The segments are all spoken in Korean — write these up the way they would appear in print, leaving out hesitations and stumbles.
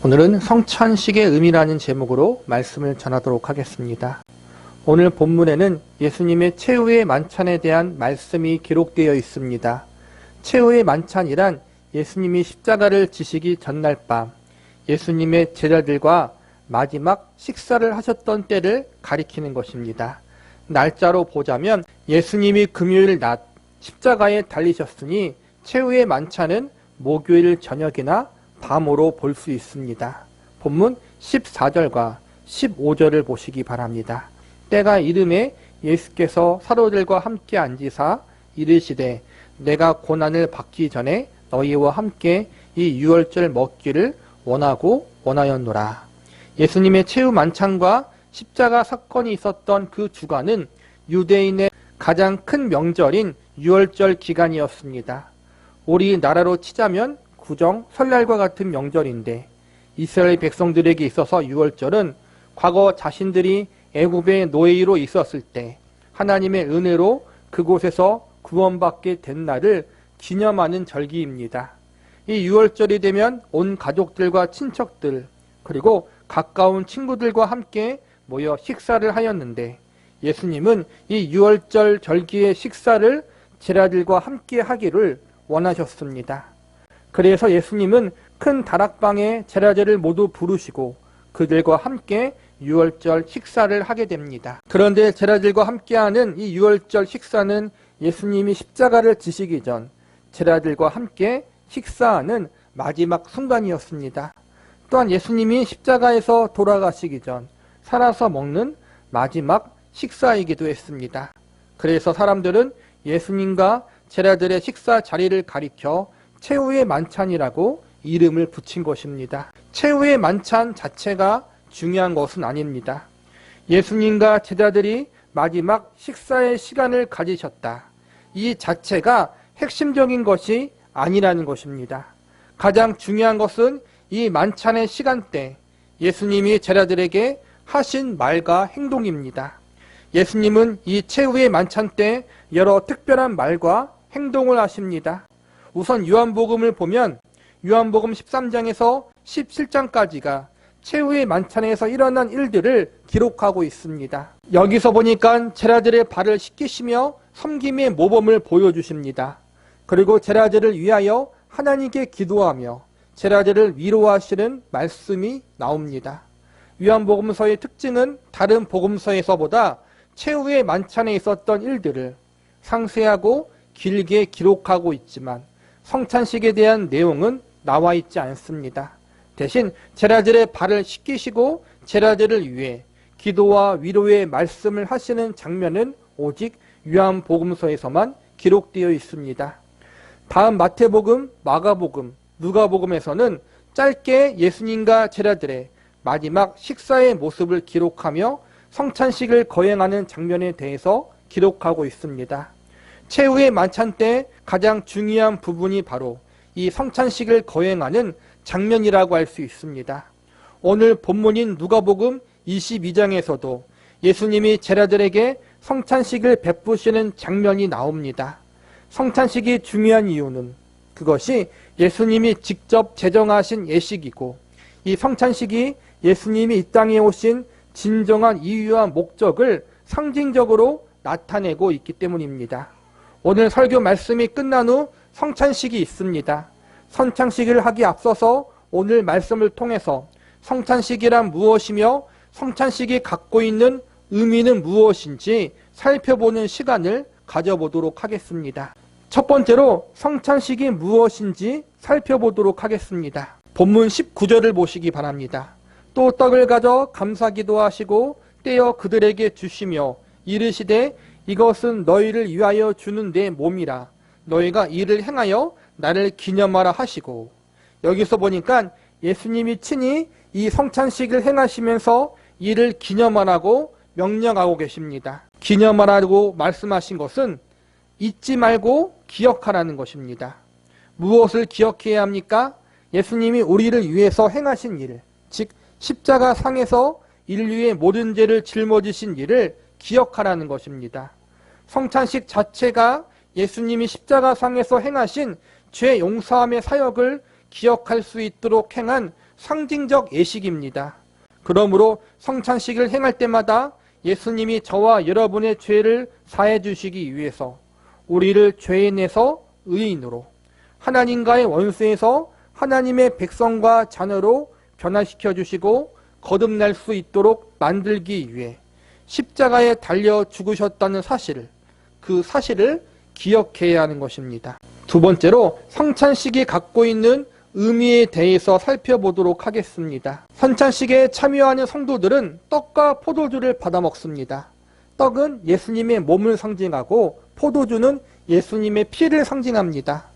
오늘은 성찬식의 의미라는 제목으로 말씀을 전하도록 하겠습니다. 오늘 본문에는 예수님의 최후의 만찬에 대한 말씀이 기록되어 있습니다. 최후의 만찬이란 예수님이 십자가를 지시기 전날 밤 예수님의 제자들과 마지막 식사를 하셨던 때를 가리키는 것입니다. 날짜로 보자면 예수님이 금요일 낮 십자가에 달리셨으니 최후의 만찬은 목요일 저녁이나 밤으로 볼 수 있습니다. 본문 14절과 15절을 보시기 바랍니다. 때가 이름에 예수께서 사도들과 함께 앉으사 이르시되 내가 고난을 받기 전에 너희와 함께 이 유월절 먹기를 원하였노라. 예수님의 최후 만찬과 십자가 사건이 있었던 그 주간은 유대인의 가장 큰 명절인 유월절 기간이었습니다. 우리나라로 치자면 구정, 설날과 같은 명절인데 이스라엘 백성들에게 있어서 유월절은 과거 자신들이 애굽의 노예로 있었을 때 하나님의 은혜로 그곳에서 구원받게 된 날을 기념하는 절기입니다. 이 유월절이 되면 온 가족들과 친척들 그리고 가까운 친구들과 함께 모여 식사를 하였는데 예수님은 이 유월절 절기의 식사를 제자들과 함께 하기를 원하셨습니다. 그래서 예수님은 큰 다락방에 제자들을 모두 부르시고 그들과 함께 유월절 식사를 하게 됩니다. 그런데 제자들과 함께하는 이 유월절 식사는 예수님이 십자가를 지시기 전 제자들과 함께 식사하는 마지막 순간이었습니다. 또한 예수님이 십자가에서 돌아가시기 전 살아서 먹는 마지막 식사이기도 했습니다. 그래서 사람들은 예수님과 제자들의 식사 자리를 가리켜 최후의 만찬이라고 이름을 붙인 것입니다. 최후의 만찬 자체가 중요한 것은 아닙니다. 예수님과 제자들이 마지막 식사의 시간을 가지셨다. 이 자체가 핵심적인 것이 아니라는 것입니다. 가장 중요한 것은 이 만찬의 시간대 예수님이 제자들에게 하신 말과 행동입니다. 예수님은 이 최후의 만찬 때 여러 특별한 말과 행동을 하십니다. 우선 요한복음을 보면 요한복음 13장에서 17장까지가 최후의 만찬에서 일어난 일들을 기록하고 있습니다. 여기서 보니까 제자들의 발을 씻기시며 섬김의 모범을 보여주십니다. 그리고 제자들을 위하여 하나님께 기도하며 제자들을 위로하시는 말씀이 나옵니다. 요한복음서의 특징은 다른 복음서에서보다 최후의 만찬에 있었던 일들을 상세하고 길게 기록하고 있지만 성찬식에 대한 내용은 나와 있지 않습니다. 대신 제자들의 발을 씻기시고 제자들을 위해 기도와 위로의 말씀을 하시는 장면은 오직 요한복음서에서만 기록되어 있습니다. 다음 마태복음, 마가복음, 누가복음에서는 짧게 예수님과 제자들의 마지막 식사의 모습을 기록하며 성찬식을 거행하는 장면에 대해서 기록하고 있습니다. 최후의 만찬 때 가장 중요한 부분이 바로 이 성찬식을 거행하는 장면이라고 할 수 있습니다. 오늘 본문인 누가복음 22장에서도 예수님이 제자들에게 성찬식을 베푸시는 장면이 나옵니다. 성찬식이 중요한 이유는 그것이 예수님이 직접 제정하신 예식이고 이 성찬식이 예수님이 이 땅에 오신 진정한 이유와 목적을 상징적으로 나타내고 있기 때문입니다. 오늘 설교 말씀이 끝난 후 성찬식이 있습니다. 성찬식을 하기 앞서서 오늘 말씀을 통해서 성찬식이란 무엇이며 성찬식이 갖고 있는 의미는 무엇인지 살펴보는 시간을 가져보도록 하겠습니다. 첫 번째로 성찬식이 무엇인지 살펴보도록 하겠습니다. 본문 19절을 보시기 바랍니다. 또 떡을 가져 감사기도 하시고 떼어 그들에게 주시며 이르시되 이것은 너희를 위하여 주는 내 몸이라 너희가 이를 행하여 나를 기념하라 하시고 여기서 보니까 예수님이 친히 이 성찬식을 행하시면서 이를 기념하라고 명령하고 계십니다. 기념하라고 말씀하신 것은 잊지 말고 기억하라는 것입니다. 무엇을 기억해야 합니까? 예수님이 우리를 위해서 행하신 일, 즉 십자가 상에서 인류의 모든 죄를 짊어지신 일을 기억하라는 것입니다. 성찬식 자체가 예수님이 십자가상에서 행하신 죄 용서함의 사역을 기억할 수 있도록 행한 상징적 예식입니다. 그러므로 성찬식을 행할 때마다 예수님이 저와 여러분의 죄를 사해 주시기 위해서 우리를 죄인에서 의인으로, 하나님과의 원수에서 하나님의 백성과 자녀로 변화시켜 주시고 거듭날 수 있도록 만들기 위해 십자가에 달려 죽으셨다는 사실을, 그 사실을 기억해야 하는 것입니다. 두 번째로 성찬식이 갖고 있는 의미에 대해서 살펴보도록 하겠습니다. 성찬식에 참여하는 성도들은 떡과 포도주를 받아 먹습니다. 떡은 예수님의 몸을 상징하고 포도주는 예수님의 피를 상징합니다.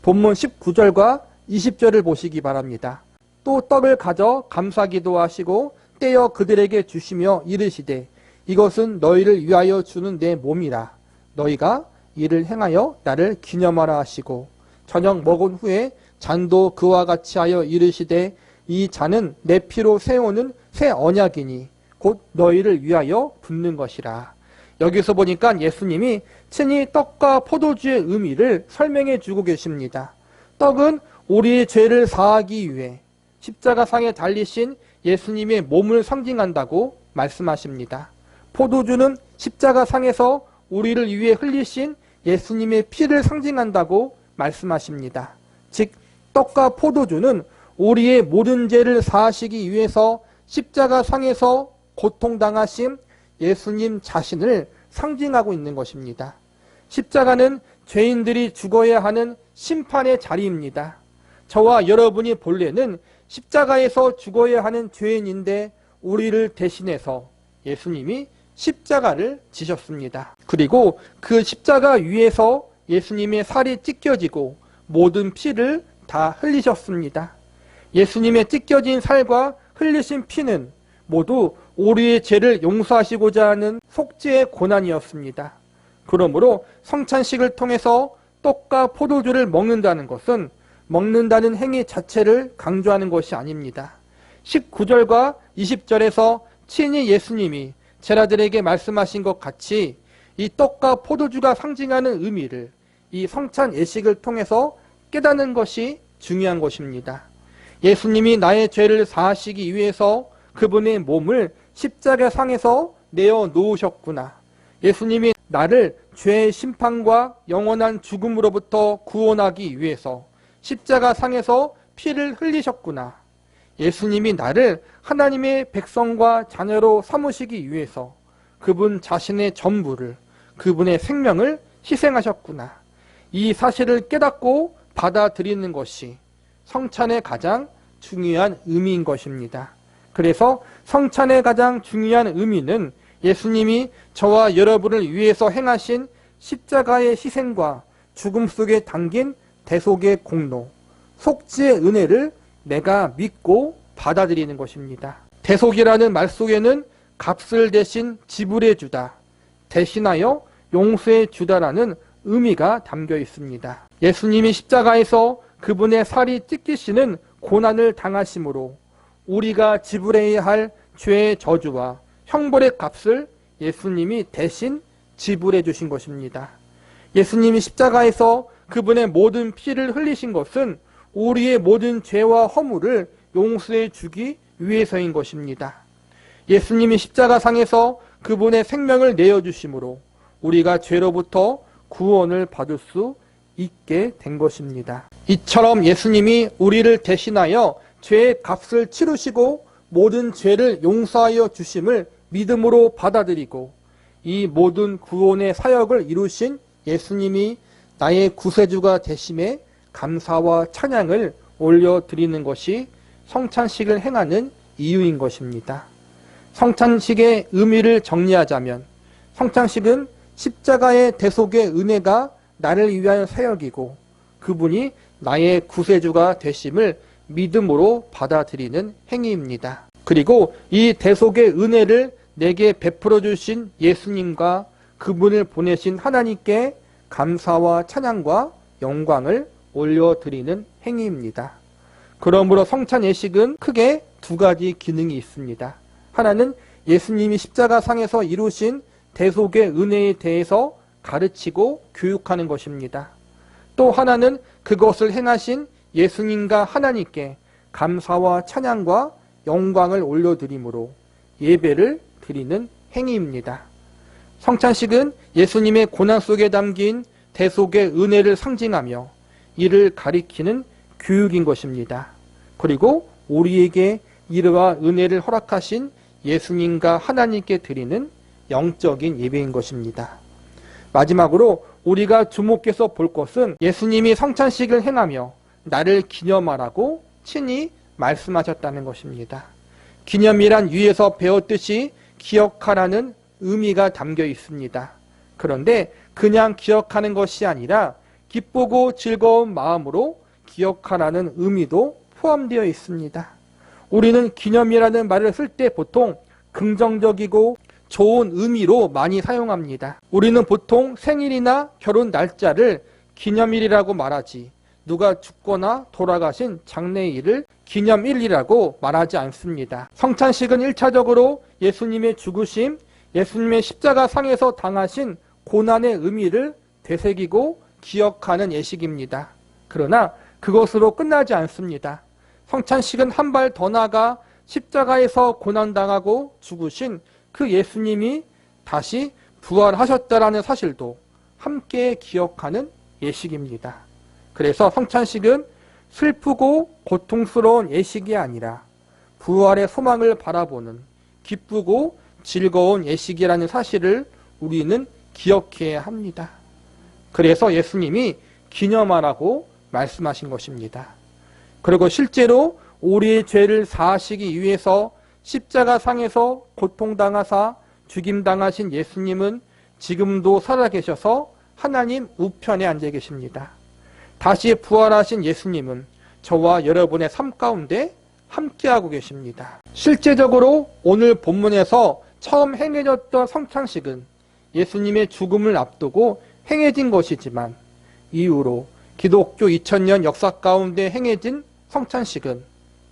본문 19절과 20절을 보시기 바랍니다. 또 떡을 가져 감사기도 하시고 떼어 그들에게 주시며 이르시되 이것은 너희를 위하여 주는 내 몸이라. 너희가 이를 행하여 나를 기념하라 하시고 저녁 먹은 후에 잔도 그와 같이 하여 이르시되 이 잔은 내 피로 세우는 새 언약이니 곧 너희를 위하여 붓는 것이라. 여기서 보니까 예수님이 친히 떡과 포도주의 의미를 설명해 주고 계십니다. 떡은 우리의 죄를 사하기 위해 십자가상에 달리신 예수님의 몸을 상징한다고 말씀하십니다. 포도주는 십자가상에서 우리를 위해 흘리신 예수님의 피를 상징한다고 말씀하십니다. 즉 떡과 포도주는 우리의 모든 죄를 사하시기 위해서 십자가상에서 고통당하신 예수님 자신을 상징하고 있는 것입니다. 십자가는 죄인들이 죽어야 하는 심판의 자리입니다. 저와 여러분이 본래는 십자가에서 죽어야 하는 죄인인데 우리를 대신해서 예수님이 십자가를 지셨습니다. 그리고 그 십자가 위에서 예수님의 살이 찢겨지고 모든 피를 다 흘리셨습니다. 예수님의 찢겨진 살과 흘리신 피는 모두 우리의 죄를 용서하시고자 하는 속죄의 고난이었습니다. 그러므로 성찬식을 통해서 떡과 포도주를 먹는다는 것은 먹는다는 행위 자체를 강조하는 것이 아닙니다. 19절과 20절에서 친히 예수님이 제자들에게 말씀하신 것 같이 이 떡과 포도주가 상징하는 의미를 이 성찬 예식을 통해서 깨닫는 것이 중요한 것입니다. 예수님이 나의 죄를 사하시기 위해서 그분의 몸을 십자가상에서 내어 놓으셨구나. 예수님이 나를 죄의 심판과 영원한 죽음으로부터 구원하기 위해서 십자가상에서 피를 흘리셨구나. 예수님이 나를 하나님의 백성과 자녀로 삼으시기 위해서 그분 자신의 전부를, 그분의 생명을 희생하셨구나. 이 사실을 깨닫고 받아들이는 것이 성찬의 가장 중요한 의미인 것입니다. 그래서 성찬의 가장 중요한 의미는 예수님이 저와 여러분을 위해서 행하신 십자가의 희생과 죽음 속에 담긴 대속의 공로, 속죄의 은혜를 내가 믿고 받아들이는 것입니다. 대속이라는 말 속에는 값을 대신 지불해 주다, 대신하여 용서해 주다라는 의미가 담겨 있습니다. 예수님이 십자가에서 그분의 살이 찢기시는 고난을 당하심으로 우리가 지불해야 할 죄의 저주와 형벌의 값을 예수님이 대신 지불해 주신 것입니다. 예수님이 십자가에서 그분의 모든 피를 흘리신 것은 우리의 모든 죄와 허물을 용서해 주기 위해서인 것입니다. 예수님이 십자가상에서 그분의 생명을 내어주심으로 우리가 죄로부터 구원을 받을 수 있게 된 것입니다. 이처럼 예수님이 우리를 대신하여 죄의 값을 치르시고 모든 죄를 용서하여 주심을 믿음으로 받아들이고 이 모든 구원의 사역을 이루신 예수님이 나의 구세주가 되심에 감사와 찬양을 올려드리는 것이 성찬식을 행하는 이유인 것입니다. 성찬식의 의미를 정리하자면 성찬식은 십자가의 대속의 은혜가 나를 위한 사역이고 그분이 나의 구세주가 되심을 믿음으로 받아들이는 행위입니다. 그리고 이 대속의 은혜를 내게 베풀어 주신 예수님과 그분을 보내신 하나님께 감사와 찬양과 영광을 올려드리는 행위입니다. 그러므로 성찬 예식은 크게 두 가지 기능이 있습니다. 하나는 예수님이 십자가상에서 이루신 대속의 은혜에 대해서 가르치고 교육하는 것입니다. 또 하나는 그것을 행하신 예수님과 하나님께 감사와 찬양과 영광을 올려드림으로 예배를 드리는 행위입니다. 성찬식은 예수님의 고난 속에 담긴 대속의 은혜를 상징하며 이를 가리키는 교육인 것입니다. 그리고 우리에게 이러한 은혜를 허락하신 예수님과 하나님께 드리는 영적인 예배인 것입니다. 마지막으로 우리가 주목해서 볼 것은 예수님이 성찬식을 행하며 나를 기념하라고 친히 말씀하셨다는 것입니다. 기념이란 위에서 배웠듯이 기억하라는 의미가 담겨 있습니다. 그런데 그냥 기억하는 것이 아니라 기쁘고 즐거운 마음으로 기억하라는 의미도 포함되어 있습니다. 우리는 기념이라는 말을 쓸 때 보통 긍정적이고 좋은 의미로 많이 사용합니다. 우리는 보통 생일이나 결혼 날짜를 기념일이라고 말하지 누가 죽거나 돌아가신 장례일을 기념일이라고 말하지 않습니다. 성찬식은 1차적으로 예수님의 죽으심, 예수님의 십자가상에서 당하신 고난의 의미를 되새기고 기억하는 예식입니다. 그러나 그것으로 끝나지 않습니다. 성찬식은 한 발 더 나아가 십자가에서 고난당하고 죽으신 그 예수님이 다시 부활하셨다라는 사실도 함께 기억하는 예식입니다. 그래서 성찬식은 슬프고 고통스러운 예식이 아니라 부활의 소망을 바라보는 기쁘고 즐거운 예식이라는 사실을 우리는 기억해야 합니다. 그래서 예수님이 기념하라고 말씀하신 것입니다. 그리고 실제로 우리의 죄를 사하시기 위해서 십자가상에서 고통당하사 죽임당하신 예수님은 지금도 살아계셔서 하나님 우편에 앉아 계십니다. 다시 부활하신 예수님은 저와 여러분의 삶 가운데 함께하고 계십니다. 실제적으로 오늘 본문에서 처음 행해졌던 성찬식은 예수님의 죽음을 앞두고 행해진 것이지만 이후로 기독교 2000년 역사 가운데 행해진 성찬식은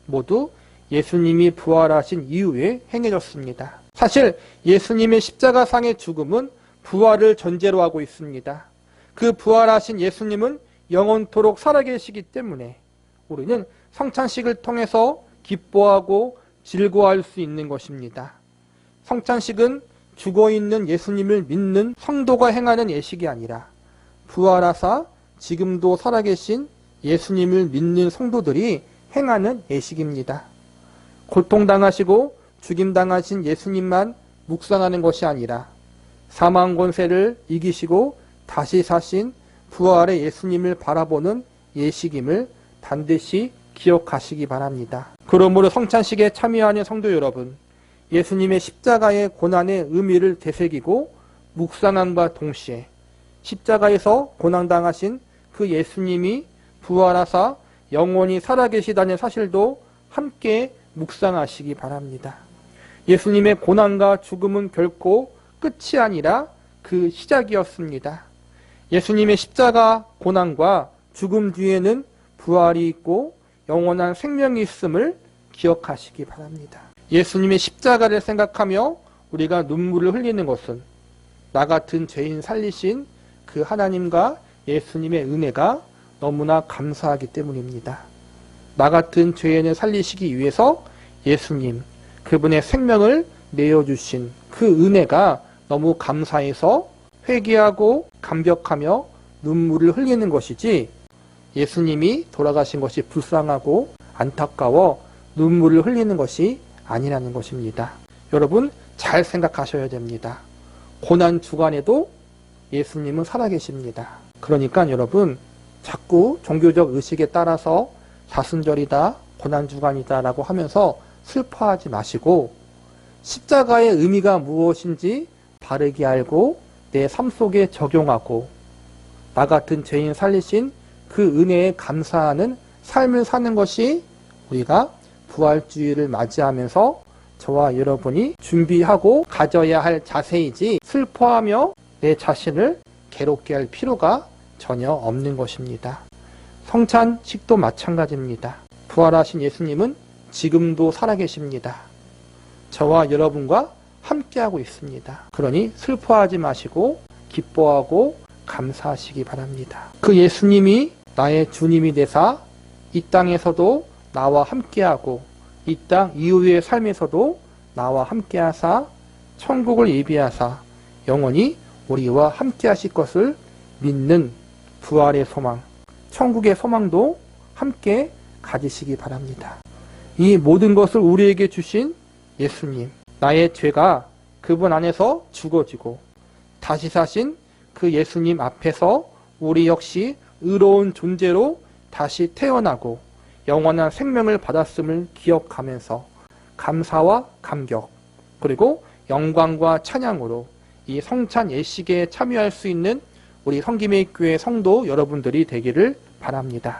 모두 예수님이 부활하신 이후에 행해졌습니다. 사실 예수님의 십자가상의 죽음은 부활을 전제로 하고 있습니다. 그 부활하신 예수님은 영원토록 살아계시기 때문에 우리는 성찬식을 통해서 기뻐하고 즐거워할 수 있는 것입니다. 성찬식은 죽어있는 예수님을 믿는 성도가 행하는 예식이 아니라 부활하사 지금도 살아계신 예수님을 믿는 성도들이 행하는 예식입니다. 고통당하시고 죽임당하신 예수님만 묵상하는 것이 아니라 사망 권세를 이기시고 다시 사신 부활의 예수님을 바라보는 예식임을 반드시 기억하시기 바랍니다. 그러므로 성찬식에 참여하는 성도 여러분, 예수님의 십자가의 고난의 의미를 되새기고 묵상함과 동시에 십자가에서 고난당하신 그 예수님이 부활하사 영원히 살아계시다는 사실도 함께 묵상하시기 바랍니다. 예수님의 고난과 죽음은 결코 끝이 아니라 그 시작이었습니다. 예수님의 십자가 고난과 죽음 뒤에는 부활이 있고 영원한 생명이 있음을 기억하시기 바랍니다. 예수님의 십자가를 생각하며 우리가 눈물을 흘리는 것은 나 같은 죄인 살리신 그 하나님과 예수님의 은혜가 너무나 감사하기 때문입니다. 나 같은 죄인을 살리시기 위해서 예수님, 그분의 생명을 내어주신 그 은혜가 너무 감사해서 회개하고 감격하며 눈물을 흘리는 것이지 예수님이 돌아가신 것이 불쌍하고 안타까워 눈물을 흘리는 것이 아니라는 것입니다. 여러분 잘 생각하셔야 됩니다. 고난 주간에도 예수님은 살아계십니다. 그러니까 여러분 자꾸 종교적 의식에 따라서 사순절이다, 고난주간이다 라고 하면서 슬퍼하지 마시고 십자가의 의미가 무엇인지 바르게 알고 내 삶 속에 적용하고 나 같은 죄인 살리신 그 은혜에 감사하는 삶을 사는 것이 우리가 부활주의를 맞이하면서 저와 여러분이 준비하고 가져야 할 자세이지 슬퍼하며 내 자신을 괴롭게 할 필요가 전혀 없는 것입니다. 성찬식도 마찬가지입니다. 부활하신 예수님은 지금도 살아계십니다. 저와 여러분과 함께하고 있습니다. 그러니 슬퍼하지 마시고 기뻐하고 감사하시기 바랍니다. 그 예수님이 나의 주님이 되사 이 땅에서도 나와 함께하고 이 땅 이후의 삶에서도 나와 함께하사 천국을 예비하사 영원히 우리와 함께하실 것을 믿는 부활의 소망, 천국의 소망도 함께 가지시기 바랍니다. 이 모든 것을 우리에게 주신 예수님, 나의 죄가 그분 안에서 죽어지고 다시 사신 그 예수님 앞에서 우리 역시 의로운 존재로 다시 태어나고 영원한 생명을 받았음을 기억하면서 감사와 감격 그리고 영광과 찬양으로 이 성찬 예식에 참여할 수 있는 우리 성김의 교회 성도 여러분들이 되기를 바랍니다.